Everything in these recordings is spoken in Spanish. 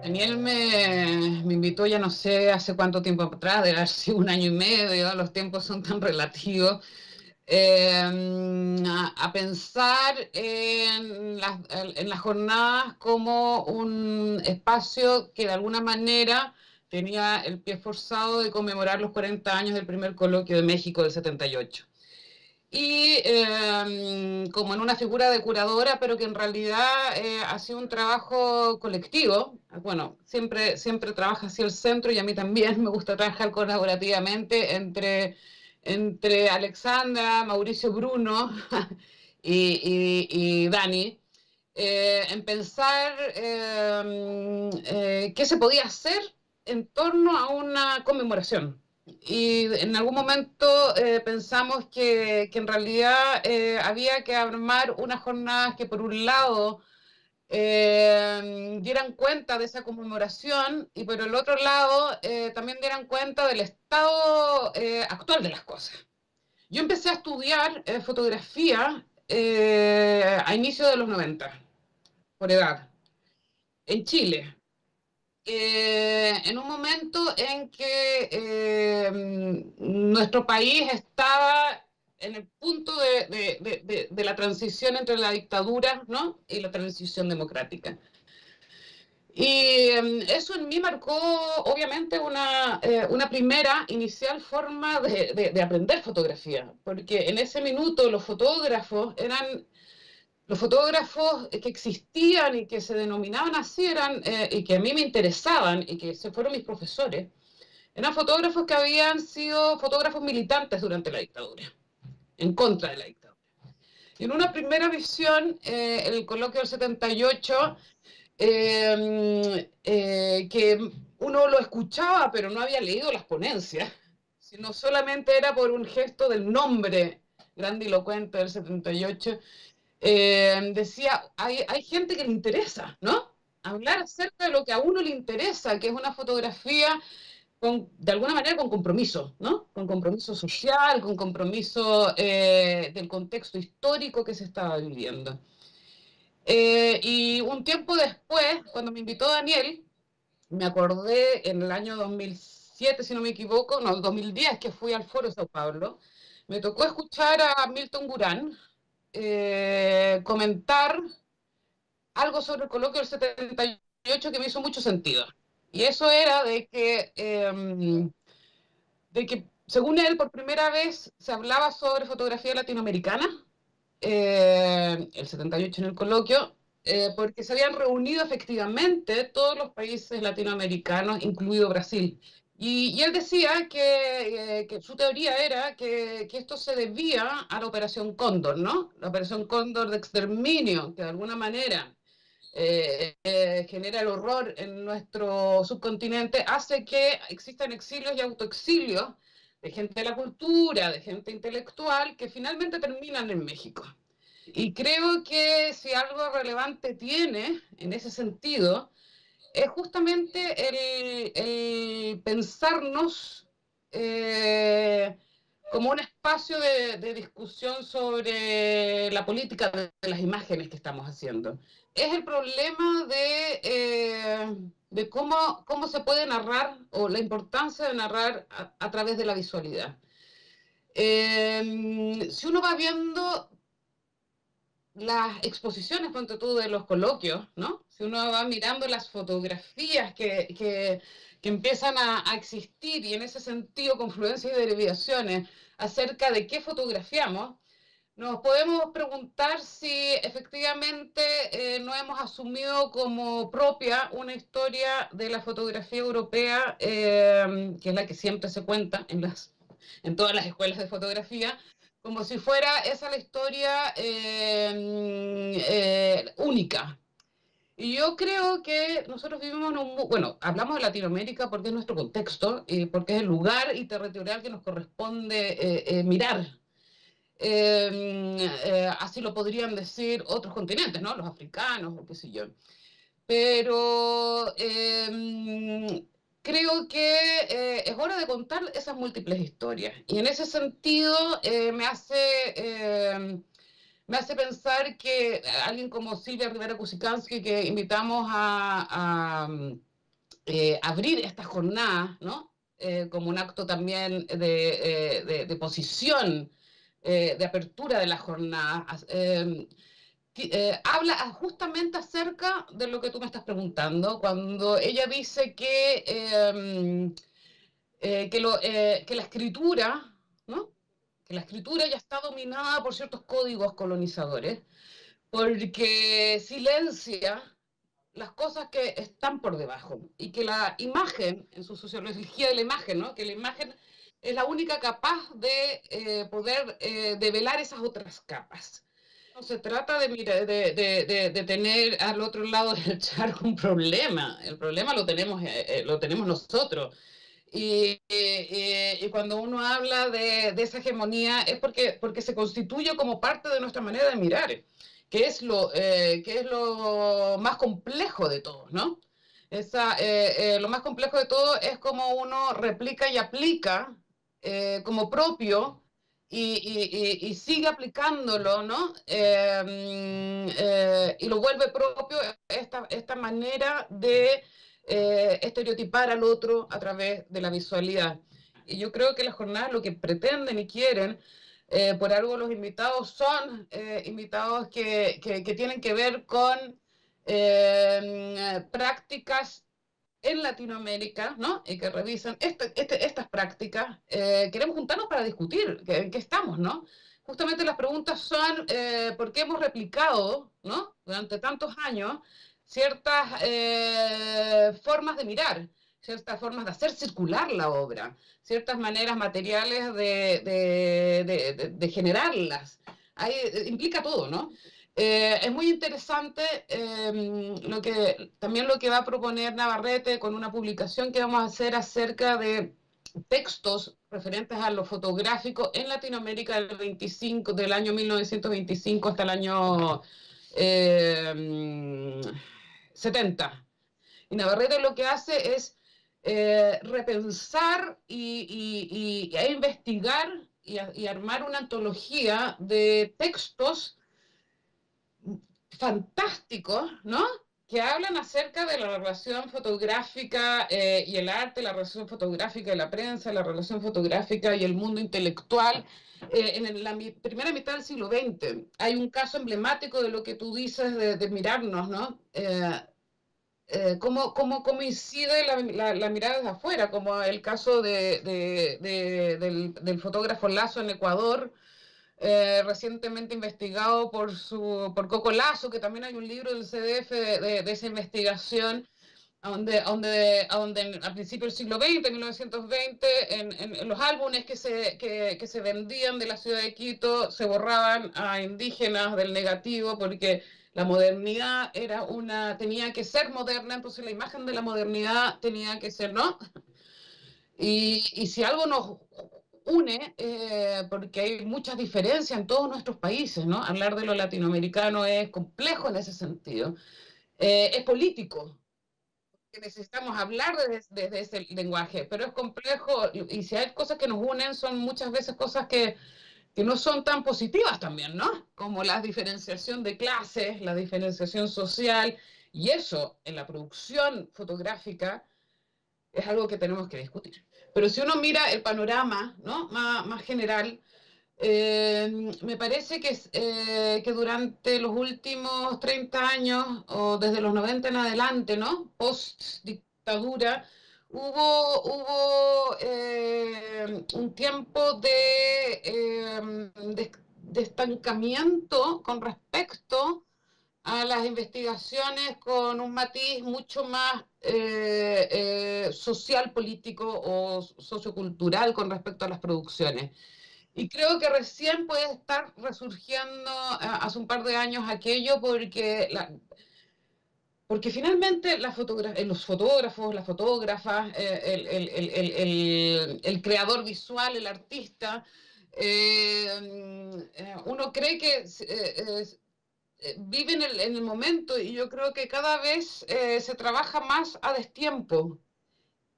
Daniel me invitó, ya no sé hace cuánto tiempo atrás, debe haber sido un año y medio, los tiempos son tan relativos, a pensar en las jornadas como un espacio que de alguna manera tenía el pie forzado de conmemorar los 40 años del primer coloquio de México del 78 y como en una figura de curadora, pero que en realidad ha sido un trabajo colectivo. Bueno, siempre trabaja así el centro y a mí también me gusta trabajar colaborativamente entre Alexandra, Mauricio Bruno y Dani. En pensar qué se podía hacer en torno a una conmemoración. Y en algún momento pensamos que en realidad había que armar unas jornadas que por un lado dieran cuenta de esa conmemoración y por el otro lado también dieran cuenta del estado actual de las cosas. Yo empecé a estudiar fotografía a inicios de los 90 por edad, en Chile. En un momento en que nuestro país estaba en el punto de la transición entre la dictadura, ¿no?, y la transición democrática. Y eso en mí marcó, obviamente, una primera inicial forma de aprender fotografía, porque en ese minuto los fotógrafos que existían y que se denominaban así eran, y que a mí me interesaban y que se fueron mis profesores, eran fotógrafos que habían sido fotógrafos militantes durante la dictadura, en contra de la dictadura. Y en una primera visión, el coloquio del 78, que uno lo escuchaba, pero no había leído las ponencias, sino solamente era por un gesto del nombre grandilocuente del 78, decía, hay gente que le interesa, ¿no? Hablar acerca de lo que a uno le interesa, que es una fotografía de alguna manera con compromiso, ¿no? Con compromiso social, con compromiso del contexto histórico que se estaba viviendo. Y un tiempo después, cuando me invitó Daniel, me acordé en el año 2007, si no me equivoco, no, el 2010, que fui al Foro Sao Paulo, me tocó escuchar a Milton Gurán comentar algo sobre el coloquio del 78 que me hizo mucho sentido. Y eso era de que según él, por primera vez se hablaba sobre fotografía latinoamericana, el 78 en el coloquio, porque se habían reunido efectivamente todos los países latinoamericanos, incluido Brasil. Y él decía que su teoría era que esto se debía a la Operación Cóndor, ¿no? La Operación Cóndor de exterminio, que de alguna manera genera el horror en nuestro subcontinente, hace que existan exilios y autoexilios de gente de la cultura, de gente intelectual, que finalmente terminan en México. Y creo que si algo relevante tiene en ese sentido, es justamente el pensarnos como un espacio de discusión sobre la política de las imágenes que estamos haciendo. Es el problema de cómo se puede narrar o la importancia de narrar a través de la visualidad. Si uno va viendo las exposiciones, ponte tú, de los coloquios, ¿no? Si uno va mirando las fotografías que empiezan a existir y en ese sentido confluencias y derivaciones acerca de qué fotografiamos, nos podemos preguntar si efectivamente no hemos asumido como propia una historia de la fotografía europea, que es la que siempre se cuenta en todas las escuelas de fotografía, como si fuera esa la historia única. Y yo creo que nosotros vivimos en un... Bueno, hablamos de Latinoamérica porque es nuestro contexto, porque es el lugar y territorial que nos corresponde mirar. Así lo podrían decir otros continentes, ¿no? Los africanos o qué sé yo. Pero creo que es hora de contar esas múltiples historias. Y en ese sentido me hace pensar que alguien como Silvia Rivera Kusikanski, que invitamos abrir esta jornada, ¿no? Como un acto también de posición, de apertura de la jornada. Habla justamente acerca de lo que tú me estás preguntando, cuando ella dice que la escritura, ¿no? Que la escritura ya está dominada por ciertos códigos colonizadores, porque silencia las cosas que están por debajo y que la imagen, en su sociología de la imagen, ¿no? Que la imagen es la única capaz de poder develar esas otras capas. No se trata de tener al otro lado del charco un problema. El problema lo tenemos nosotros. Y cuando uno habla de esa hegemonía es porque se constituye como parte de nuestra manera de mirar, que es lo más complejo de todo, ¿no? Lo más complejo de todo es cómo uno replica y aplica como propio y sigue aplicándolo, ¿no? Y lo vuelve propio esta manera de estereotipar al otro a través de la visualidad. Y yo creo que las jornadas lo que pretenden y quieren, por algo los invitados son invitados que tienen que ver con prácticas en Latinoamérica, ¿no? Y que revisan estas prácticas. Queremos juntarnos para discutir en qué estamos, ¿no? Justamente las preguntas son por qué hemos replicado, ¿no? Durante tantos años ciertas formas de mirar, ciertas formas de hacer circular la obra, ciertas maneras materiales de generarlas. Ahí implica todo, ¿no? Es muy interesante también lo que va a proponer Navarrete con una publicación que vamos a hacer acerca de textos referentes a lo fotográfico en Latinoamérica del año 1925 hasta el año 70. Y Navarrete lo que hace es repensar e investigar y armar una antología de textos fantásticos, ¿no? Que hablan acerca de la relación fotográfica y el arte, la relación fotográfica y la prensa, la relación fotográfica y el mundo intelectual en la primera mitad del siglo XX. Hay un caso emblemático de lo que tú dices de mirarnos, ¿no? Cómo incide la mirada desde afuera, como el caso del fotógrafo Lazo en Ecuador, recientemente investigado por Coco Lazo, que también hay un libro del CDF de esa investigación, donde a principios del siglo XX, 1920, en los álbumes que se vendían de la ciudad de Quito, se borraban a indígenas del negativo porque la modernidad tenía que ser moderna, entonces la imagen de la modernidad tenía que ser, ¿no? Y si algo nos une, porque hay muchas diferencias en todos nuestros países, ¿no? Hablar de lo latinoamericano es complejo en ese sentido. Es político, que necesitamos hablar desde ese lenguaje, pero es complejo y si hay cosas que nos unen son muchas veces cosas que no son tan positivas también, ¿no? Como la diferenciación de clases, la diferenciación social, y eso en la producción fotográfica es algo que tenemos que discutir. Pero si uno mira el panorama, ¿no? Más general, me parece que durante los últimos 30 años, o desde los 90 en adelante, ¿no? Post dictadura, hubo un tiempo de estancamiento con respecto a las investigaciones con un matiz mucho más social, político o sociocultural con respecto a las producciones. Y creo que recién puede estar resurgiendo hace un par de años aquello porque finalmente los fotógrafos, las fotógrafas, el creador visual, el artista, uno cree que vive en el momento y yo creo que cada vez se trabaja más a destiempo,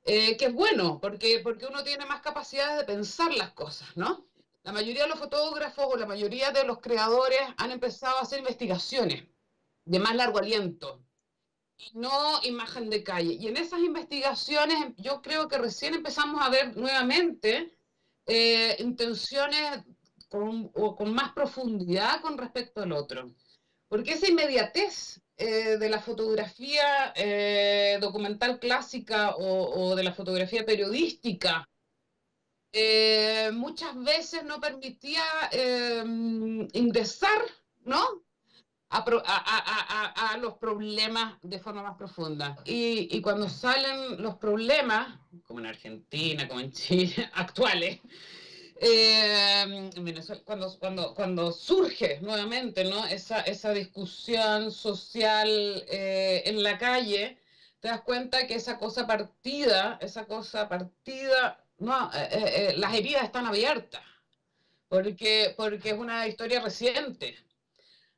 que es bueno, porque uno tiene más capacidades de pensar las cosas, ¿no? La mayoría de los fotógrafos o la mayoría de los creadores han empezado a hacer investigaciones de más largo aliento. y no imagen de calle. Y en esas investigaciones yo creo que recién empezamos a ver nuevamente intenciones o con más profundidad con respecto al otro. Porque esa inmediatez de la fotografía documental clásica o de la fotografía periodística muchas veces no permitía ingresar, ¿no? A los problemas de forma más profunda. Y cuando salen los problemas, como en Argentina, como en Chile, actuales, en Venezuela, cuando surge nuevamente, ¿no? esa discusión social en la calle, te das cuenta que esa cosa partida, no, las heridas están abiertas, porque es una historia reciente.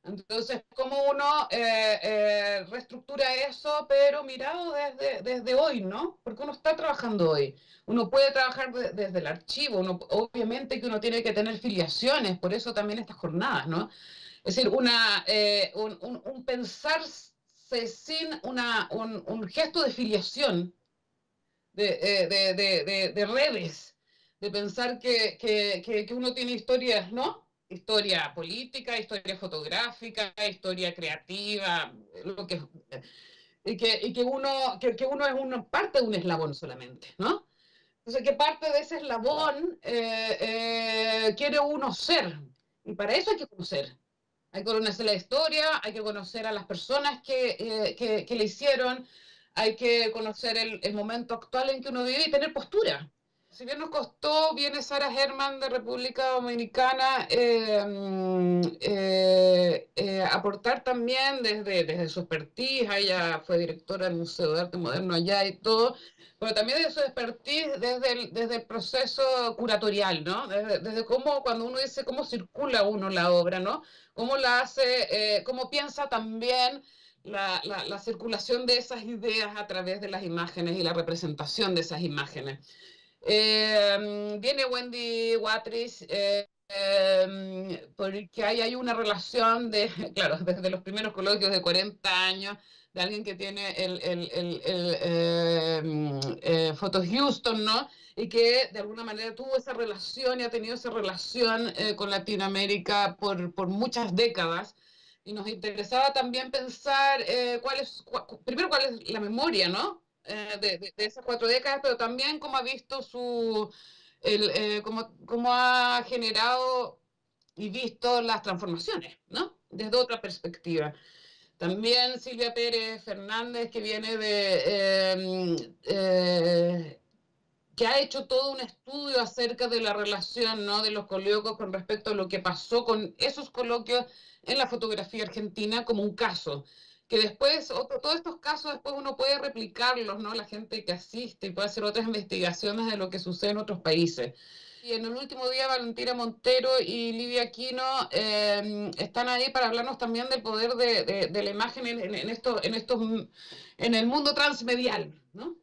Entonces, ¿cómo uno reestructura eso, pero mirado desde hoy, ¿no? Porque uno está trabajando hoy. Uno puede trabajar desde el archivo, obviamente que uno tiene que tener filiaciones, por eso también estas jornadas, ¿no? Es decir, un pensarse sin un gesto de filiación, de redes, de pensar que uno tiene historias, ¿no? Historia política, historia fotográfica, historia creativa, lo que, que uno es una parte de un eslabón solamente, ¿no? Entonces, ¿qué parte de ese eslabón quiere uno ser? Y para eso hay que conocer. Hay que conocer la historia, hay que conocer a las personas que le hicieron, hay que conocer el momento actual en que uno vive y tener postura. Si bien nos costó, viene Sara Herman de República Dominicana aportar también desde su expertise, ella fue directora del Museo de Arte Moderno allá y todo, pero también de su expertise desde el proceso curatorial, ¿no? Desde cómo, cuando uno dice cómo circula uno la obra, ¿no? Cómo la hace, cómo piensa también la circulación de esas ideas a través de las imágenes y la representación de esas imágenes. Viene Wendy Watrice, porque hay una relación de, claro, desde los primeros coloquios de 40 años, de alguien que tiene Photo Houston, ¿no? Y que de alguna manera tuvo esa relación y ha tenido esa relación con Latinoamérica por muchas décadas. Y nos interesaba también pensar primero cuál es la memoria, ¿no? De esas 4 décadas, pero también cómo ha visto cómo ha generado y visto las transformaciones, ¿no? Desde otra perspectiva. También Silvia Pérez Fernández, que viene que ha hecho todo un estudio acerca de la relación, ¿no? De los coloquios con respecto a lo que pasó con esos coloquios en la fotografía argentina como un caso, que después, todos estos casos después uno puede replicarlos, ¿no? La gente que asiste y puede hacer otras investigaciones de lo que sucede en otros países. Y en el último día, Valentina Montero y Livia Aquino están ahí para hablarnos también del poder de la imagen en el mundo transmedial, ¿no?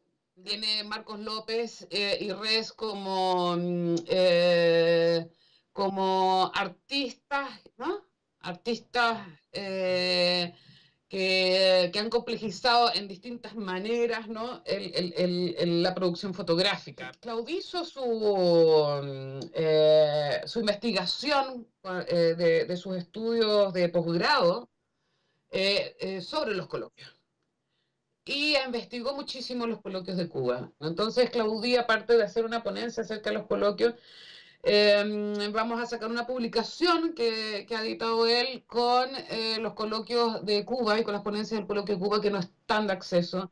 Tiene Marcos López y Res como artistas, ¿no? Artistas que han complejizado en distintas maneras, ¿no? La producción fotográfica. Claudio hizo su investigación de sus estudios de posgrado sobre los coloquios y investigó muchísimo los coloquios de Cuba. Entonces, Claudia, aparte de hacer una ponencia acerca de los coloquios, vamos a sacar una publicación que ha editado él con los coloquios de Cuba y con las ponencias del coloquio de Cuba que no están de acceso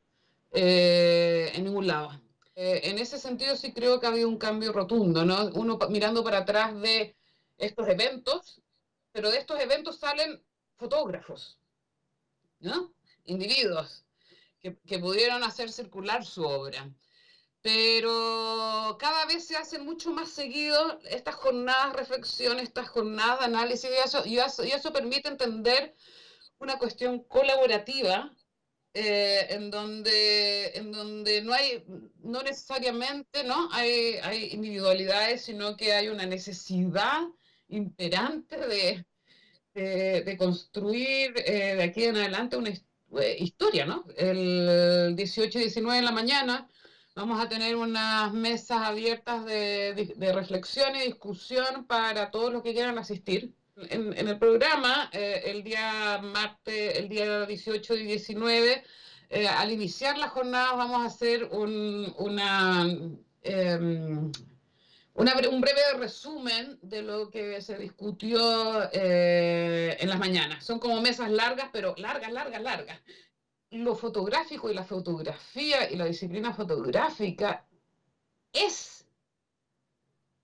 en ningún lado. En ese sentido sí creo que ha habido un cambio rotundo, ¿no? Uno mirando para atrás de estos eventos, pero de estos eventos salen fotógrafos, ¿no? Individuos que pudieron hacer circular su obra. Pero cada vez se hacen mucho más seguido estas jornadas de reflexión, estas jornadas de análisis, y eso permite entender una cuestión colaborativa en donde no necesariamente, ¿no? Hay individualidades, sino que hay una necesidad imperante de construir de aquí en adelante historia, ¿no? El 18 y 19 de la mañana vamos a tener unas mesas abiertas de reflexión y discusión para todos los que quieran asistir. En el programa, el día martes, el día 18 y 19, al iniciar la jornada vamos a hacer un breve resumen de lo que se discutió en las mañanas. Son como mesas largas, pero largas, largas, largas. Lo fotográfico y la fotografía y la disciplina fotográfica es,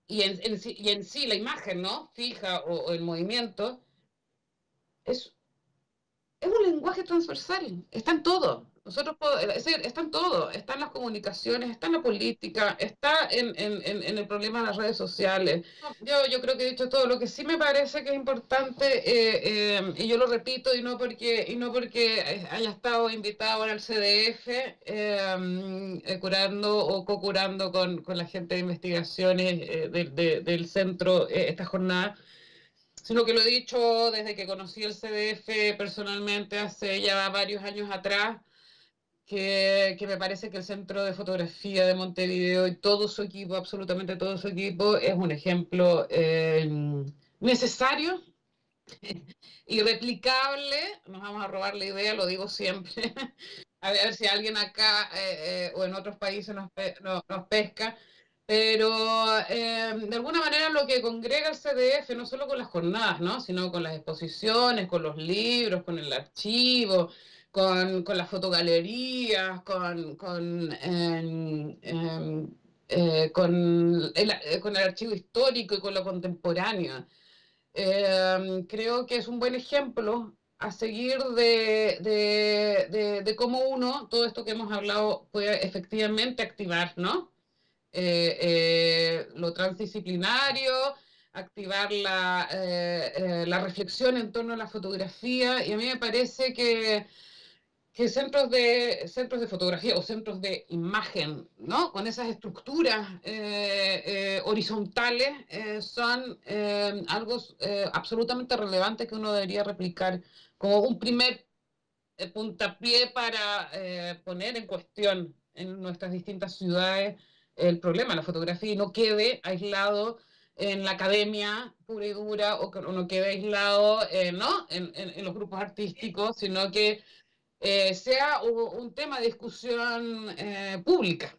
y en sí la imagen, ¿no? Fija o el movimiento, es es un lenguaje transversal, está en todo. Es decir, está en todo, está en las comunicaciones, está en la política, está en el problema de las redes sociales. Yo creo que he dicho todo. Lo que sí me parece que es importante, y yo lo repito, y no porque haya estado invitado ahora al CDF, curando o co-curando con la gente de investigaciones del centro esta jornada, sino que lo he dicho desde que conocí el CDF personalmente hace ya varios años atrás, que me parece que el Centro de Fotografía de Montevideo y todo su equipo, absolutamente todo su equipo, es un ejemplo necesario y replicable. Nos vamos a robar la idea, lo digo siempre, a ver si alguien acá o en otros países nos pesca. Pero de alguna manera lo que congrega el CDF, no solo con las jornadas, ¿no? Sino con las exposiciones, con los libros, con el archivo, con las fotogalerías, con el archivo histórico y con lo contemporáneo. Creo que es un buen ejemplo a seguir de cómo uno, todo esto que hemos hablado, puede efectivamente activar, ¿no? Lo transdisciplinario, activar la reflexión en torno a la fotografía, y a mí me parece que centros de fotografía o centros de imagen, ¿no? Con esas estructuras horizontales, son algo absolutamente relevante que uno debería replicar como un primer puntapié para poner en cuestión en nuestras distintas ciudades el problema de la fotografía y no quede aislado en la academia pura y dura o que no quede aislado ¿no? en los grupos artísticos, sino que sea un tema de discusión pública.